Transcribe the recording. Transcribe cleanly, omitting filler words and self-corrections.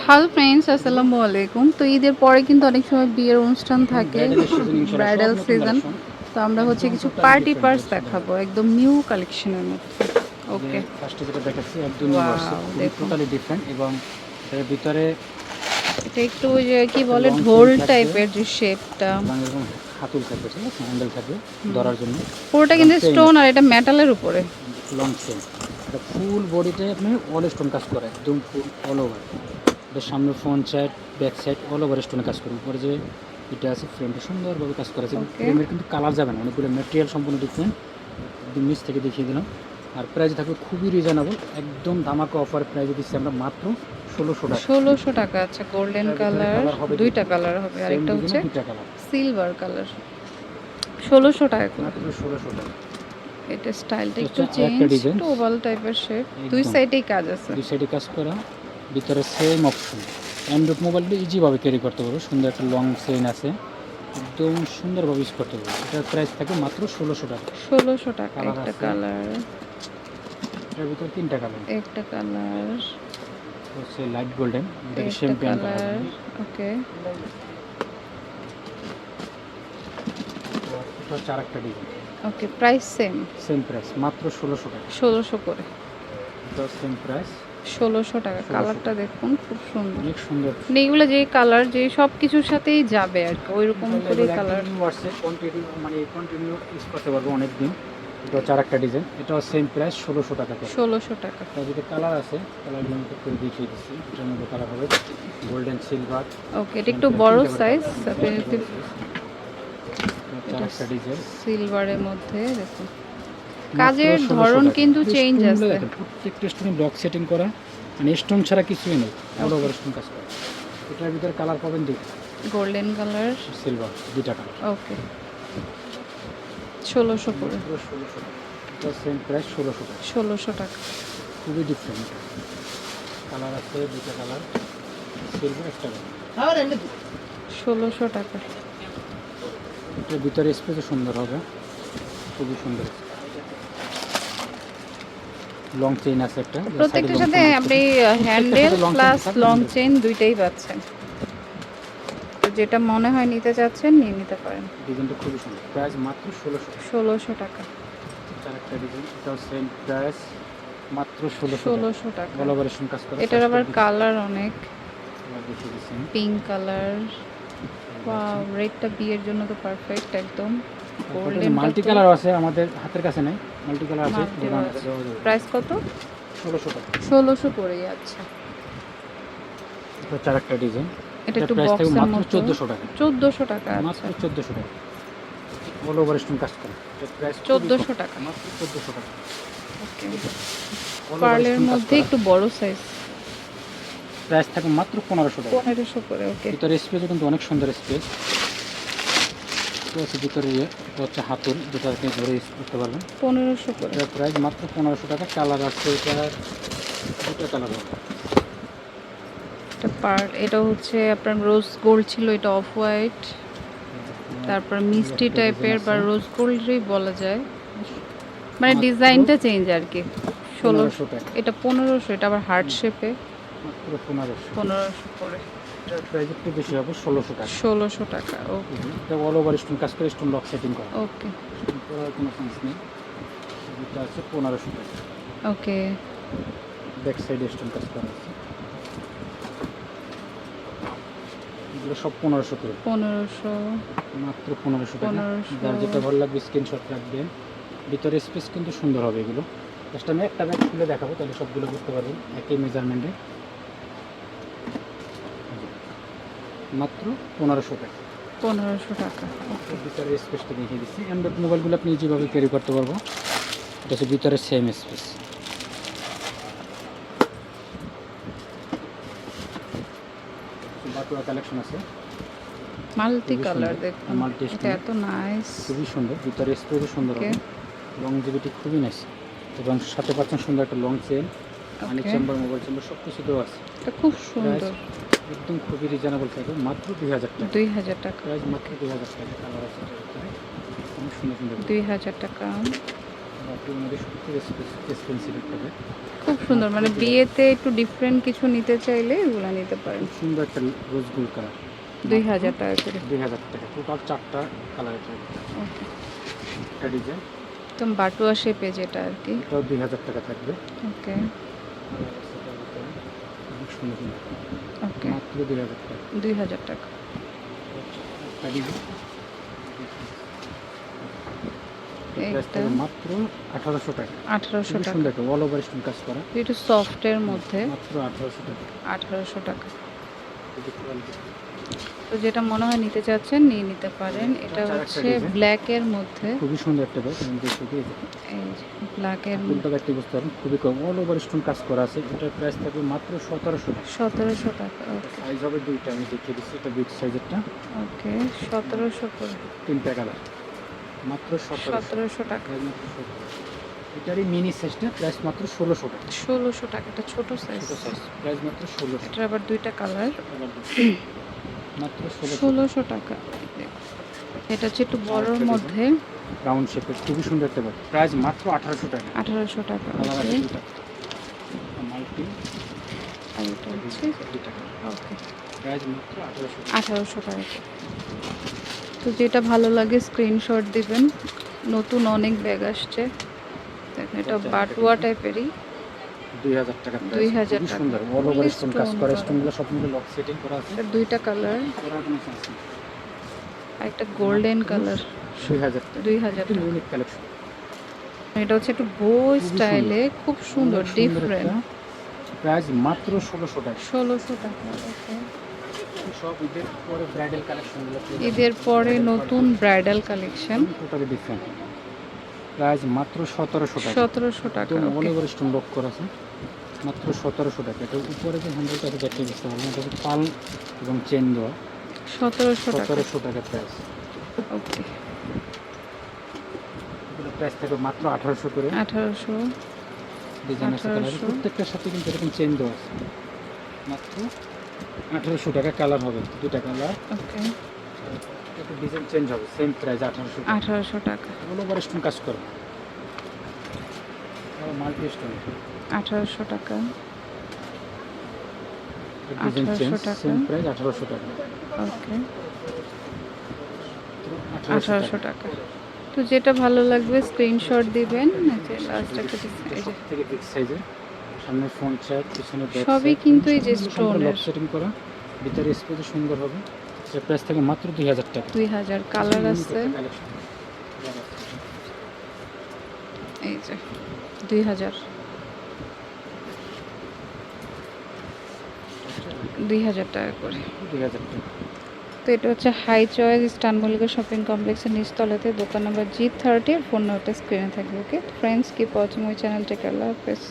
Hello friends, আসসালামু আলাইকুম। তো ঈদের পরে কিন্তু অনেক সময় বিয়ের অনুষ্ঠান থাকে, ব্রাইডাল সিজন। তো আমরা হচ্ছে কিছু পার্টি পার্স দেখাবো একদম নিউ কালেকশনের মধ্যে। ওকে, ফার্স্টে যেটা দেখাচ্ছি একদম নিউ আসছে, খুবই টোটালি ডিফারেন্ট এবং এর ভিতরে এটা একটু ওই যে কি বলে ঢোল টাইপের যে শেপটা, এরকম হাতুল থাকবে, ঠিক আছে, হ্যান্ডেল থাকবে ধরার জন্য। পুরোটা কিন্তু স্টোন আর এটা মেটালের উপরে লং চেন, এটা ফুল বডিতে আপনি অল স্টোন কাজ করে, একদম ফুল অল ওভার। এটা সামনে front side back side all over স্টোনে কাজ করে। উপরে যে এটা আছে ফ্রেমটা সুন্দরভাবে কাজ করা আছে। ফ্রেমের কিন্তু কালার যাবে না, অনেকগুলো ম্যাটেরিয়াল সম্পূর্ণ ডিফারেন্ট। একদম নিচ থেকে দেখিয়ে দিলাম। আর প্রাইস থাকবে খুবই রিজনেবল, একদম ধামাকা অফার প্রাইসে দিচ্ছি আমরা মাত্র 1600 টাকা। 1600 টাকা। আচ্ছা, গোল্ডেন কালার, দুইটা কালার হবে, আরেকটা হচ্ছে সিলভার কালার। 1600 টাকা, মাত্র 1600 টাকা। এটা স্টাইলটা একটু চেঞ্জ, একটু ওভাল টাইপের শেপ, দুই সাইডেই কাজ আছে, দুই সাইডে কাজ করা। ভিতরে সেম অপশন, অ্যান্ড্রয়েড মোবাইলটা ইজিভাবে ক্যারি করতে পারবো। সুন্দর একটা লং চেইন আছে, একদম সুন্দরভাবে ইউজ করতে পারবো। এটার প্রাইস থাকে মাত্র 1600 টাকা। 1600 টাকা। একটা কালার, এটার ভিতরে তিনটা কালার, একটা কালার হচ্ছে লাইট গোল্ডেন, এটাকে শ্যাম্পেন কালার। ওকে, এটা হচ্ছে আরেকটা ডিজাইন। ওকে, প্রাইস সেম প্রাইস মাত্র 1600 টাকা। 1600 করে। এটা সেম প্রাইস 1600 টাকা। কালারটা দেখুন, খুব সুন্দর, অনেক সুন্দর। মানে এগুলো যে কালার যে সব কিছুর সাথেই যাবে আর কি, ওইরকম করে কালার। মানে কন্টিনিউ ইউজ করতে পারবো অনেক দিন। এটা হচ্ছে আরেকটা ডিজাইন, এটাও সেম প্রাইস 1600 টাকা। 1600 টাকা। তার ভিতরে কালার আছে, কালারগুলো আমি করে দেখিয়ে দিচ্ছি। এটার মধ্যে কালার হবে গোল্ডেন, সিলভার। ওকে, এটা একটু বড় সাইজ, আপনি যদি আরেকটা ডিজাইন সিলভারের মধ্যে দেখুন, কাজের ধরন কিন্তু চেঞ্জ আছে। প্রত্যেকটা স্টোনে ব্লক সেটিং করা, মানে স্টোন ছাড়া কিছুই নেই, অল ওভার স্টোন কাজ করা। এটার ভিতরে কালার পাবেন দুটো, গোল্ডেন কালার, সিলভার, দুইটা কালার। ওকে, 1600 করে। 1600 টাকা। এটা সেম প্রাইস 1600 টাকা। 1600 টাকা। খুবই ডিফারেন্ট কালার আছে, দুটো কালার, সিলভার একটা কালার। 1600 টাকা। এটার ভিতরে স্পেসও সুন্দর হবে, খুবই সুন্দর। লং চেইন আছে একটা, প্রত্যেকটার সাথে আপনি হ্যান্ডেল প্লাস লং চেইন দুইটাই পাচ্ছেন। তো যেটা মনে হয় নিতে চাচ্ছেন নিয়ে নিতে পারেন। ডিজাইনটা খুবই সুন্দর, প্রাইস মাত্র 1600 টাকা। আরেকটা ডিজাইন, এটাও সেম প্রাইস মাত্র 1600 টাকা। কোলাবোরেশন কাজ করা। এটার আবার কালার অনেক, দেখিয়ে দিচ্ছি। পিঙ্ক কালার, ওয়াও, রেডটা বিয়ের জন্য তো পারফেক্ট একদম। গোল্ডেন মাল্টি কালার আছে, আমাদের হাতের কাছে নাই, মাল্টি কালার আছে। প্রাইস কত? 1600 টাকা। 1600 করে। আচ্ছা, এটা হচ্ছে আরেকটা ডিজাইন, এটা একটু প্রাইস থাকবে বক্সের মাত্র মতো, 1400 টাকা। 1400 টাকা। মাত্র 1400 টাকা। অল ওভার স্টোন কাজ করা, এটা প্রাইস 1400 টাকা, মাত্র 1400 টাকা। ওকে, পার্লের মধ্যে একটু বড় সাইজ, প্রাইস থাকবে মাত্র 1500 টাকা। 1500 করে। ওকে, ভিতরে স্পেসও কিন্তু অনেক সুন্দর স্পেস। তো আছে ভিতরে এটা হচ্ছে হাতুল, যেটা আপনি ধরে ইউজ করতে পারবেন। 1500 করে। এটার প্রাইস মাত্র 1500 টাকা। কালার আছে, এটা দুটো কালার হবে। এটা হচ্ছে আপনার রোজ গোল্ড ছিল, এটা অফ হোয়াইট, তারপর মিষ্টি টাইপের বা রোজ গোল্ডই বলা যায়, মানে ডিজাইনটা চেঞ্জ আর কি। 1600 টাকা। এটা 1500, এটা আবার হার্ট শেপে, মাত্র 1500। 1500 করে। এটার প্রাইস একটু বেশি হবে, 1600 টাকা। 1600 টাকা, ওকে। এটা অল ওভার স্টোন কাজ করে, স্টোন লক সেটিং করা, ওকে, স্টোন করার কোনো চান্স নেই। এটা আছে 1500 টাকা। ওকে, ব্যাক সাইডে স্টোন কাজ করা আছে। এগুলো সব 1500 করে। 1500, মাত্র 1500 টাকা। 1500। যার যেটা ভালো লাগবে স্ক্রিনশট রাখবেন। ভিতরে স্পেস কিন্তু সুন্দর হবে এগুলো। জাস্ট আমি একটা ব্যাগ খুলে দেখাবো, তাহলে সবগুলো বুঝতে পারবেন একই মেজারমেন্টে। মাত্র 1500 টাকা। 1500 টাকা। ভিতরে স্পেসটা দেখিয়ে দিচ্ছি। অ্যান্ড্রয়েড মোবাইলগুলো আপনি যেভাবে ক্যারি করতে পারবো। এটা হচ্ছে ভিতরে সেম স্পেস। বাটুয়া কালেকশন আছে, মাল্টি কালার দেখুন, মাল্টি এটা এত নাইস, খুবই সুন্দর। ভিতরে স্পেসও সুন্দর হবে, লংজিভিটি খুবই নাইস। এবং সাথে পাচ্ছেন সুন্দর একটা লং চেন, মানি চেম্বার, মোবাইল চেম্বার সব কিছু দেওয়া আছে। এটা খুব সুন্দর, একদম খুবই রিজনেবল থাকবে, মাত্র 2000 টাকা। 2000 টাকা, প্রাইস মাত্র 2000 টাকা। কালার আছে, অনেক সুন্দর সুন্দর। 2000 টাকা। বাটির মধ্যে সবথেকে এক্সপেন্সিভ একটা ব্যাগ। খুব সুন্দর, মানে বিয়েতে একটু ডিফারেন্ট কিছু নিতে চাইলে এগুলো নিতে পারেন। খুব সুন্দর একটা রোজ গোল্ড কালার, 2000 টাকা করে। 2000 টাকা। টোটাল 4টা কালার এটা, ওকে, একটা ডিজাইন। একদম বাটুয়া শেপে যেটা আর কি। এটাও 2000 টাকা থাকবে। ওকে অনেক সুন্দর সুন্দর, ওকে, মাত্র 2000 টাকা। 2000 টাকা। একটা ডিজাইন, প্রাইস একটা থাকবে মাত্র 1800 টাকা। 1800 খুব টাকা, সুন্দর একটা অল ওভার স্টোন কাজ করা, একটু সফটের মধ্যে। মাত্র 1800 টাকা। 1800 টাকা। এই যে quality। তো যেটা মনে হয় নিতে চাচ্ছেন নিয়ে নিতে পারেন। এটা আরেকটা হচ্ছে design। ব্ল্যাকের মধ্যে, খুবই সুন্দর একটা ব্যাগ। আমি দেখি এই যে এই যে ব্ল্যাকের ফুলটা দেখতে বুঝতে পারেন, খুবই কম অল ওভার স্টোন কাজ করা আছে। এটার প্রাইস থাকবে মাত্র 1700 টাকা। 1700 টাকা। ওকে সাইজ হবে দুইটা, আমি দেখিয়ে দিচ্ছি। এটা বিগ সাইজেরটা, ওকে, 1700 করে, 3টা কালার, মাত্র 1700। 1700 টাকা। প্রাইস মাত্র 1700। এটারই মিনি সাইজটা প্রাইস মাত্র 1600 টাকা। 1600 টাকা, এটা ছোট সাইজ। ছোট সাইজ প্রাইস মাত্র 1600। এটার আবার দুইটা কালার, মাত্র 1600। 1600 টাকা। এটা হচ্ছে একটু বড়র মধ্যে, রাউন্ড শেপের, খুবই সুন্দর একটা ব্যাগ। প্রাইস মাত্র 1800 টাকা। 1800 টাকা। কালার ওকে, আছে দুটো, মাল্টি আর এটা হচ্ছে দুটো। ওকে, প্রাইস মাত্র 1800 টাকা। 1800 টাকা। তো যেটা ভালো লাগে স্ক্রিনশট দিবেন। নতুন অনেক ব্যাগ আসছে, দেখেন এটা বাটুয়া টাইপেরই। 2000 টাকা প্রাইস। 2000 খুবই টাকা। সুন্দর অল ওভার স্টোন কাজ Stone করা, করা। স্টোনগুলো সব মিলে লক সেটিং করা আছে। এটার দুইটা কালার, করার কোনো চান্স নেই। আর একটা গোল্ডেন কালার। 2000 টাকা। 2000 টাকা। Unique collection. এটা হচ্ছে একটু বো স্টাইলে, খুব সুন্দর ডিফারেন্ট। প্রাইস মাত্র 1600 টাকা। 1600 টাকা। ওকে, সব ঈদের পরে ব্রাইডাল কালেকশনগুলো ঈদের পরে নতুন bridal collection, totally different. Price মাত্র 1700 টাকা। 1700 টাকা। একদম অল ওকে, ওভার স্টোন লক করা আছে, মাত্র 1700 টাকা। এটা উপরে যে হ্যান্ডেলটা আছে দেখতে বুঝতে পারবেন, এটা হচ্ছে পাল এবং চেন দেওয়া। 1700 টাকা। 1700 টাকা প্রাইস। ওকে, এগুলো প্রাইস থাকবে মাত্র 1800 করে। 1800। ডিজাইন আছে কালার, 1800 প্রত্যেকটার সাথে কিন্তু এরকম চেন দেওয়া আছে। মাত্র 1800 টাকা। কালার হবে দুটা কালার, ওকে, একটু ডিজাইন চেঞ্জ হবে, সেম প্রাইস 1800 টাকা। 1800 টাকা। অল ওভার স্টোন কাজ করবে, মাল্টি স্টোন। 1800 টাকা। ডিজাইন 1800 চেঞ্জ, টাকা। সেম প্রাইস 1800 টাকা। ওকে, 1800 1800 টাকা। তো যেটা ভালো লাগবে স্ক্রিনশট দিবেন। লাস্ট একটা এই যে থেকে বিগ সাইজের, সামনে ফ্রন্ট সাইড, পিছনে ব্যাক সবই কিন্তু এই যে স্টোনের। লক সেটিং করা, ভিতরে স্পেস সুন্দর হবে। এর প্রাইস থাকে মাত্র 2000 টাকা। 2000। কালার আছে এই যে 2000। 2000 টাকা করে। 2000 টাকা। তো এটা হচ্ছে হাই চয়েস ইস্তানবুলকে শপিং কমপ্লেক্সের নিচতলাতে, দোকান নাম্বার G30। ফোন নাম্বারটা স্ক্রিনে থাকবে। Okay friends, keep watching my channel. Take care, আল্লাহ হাফেজ।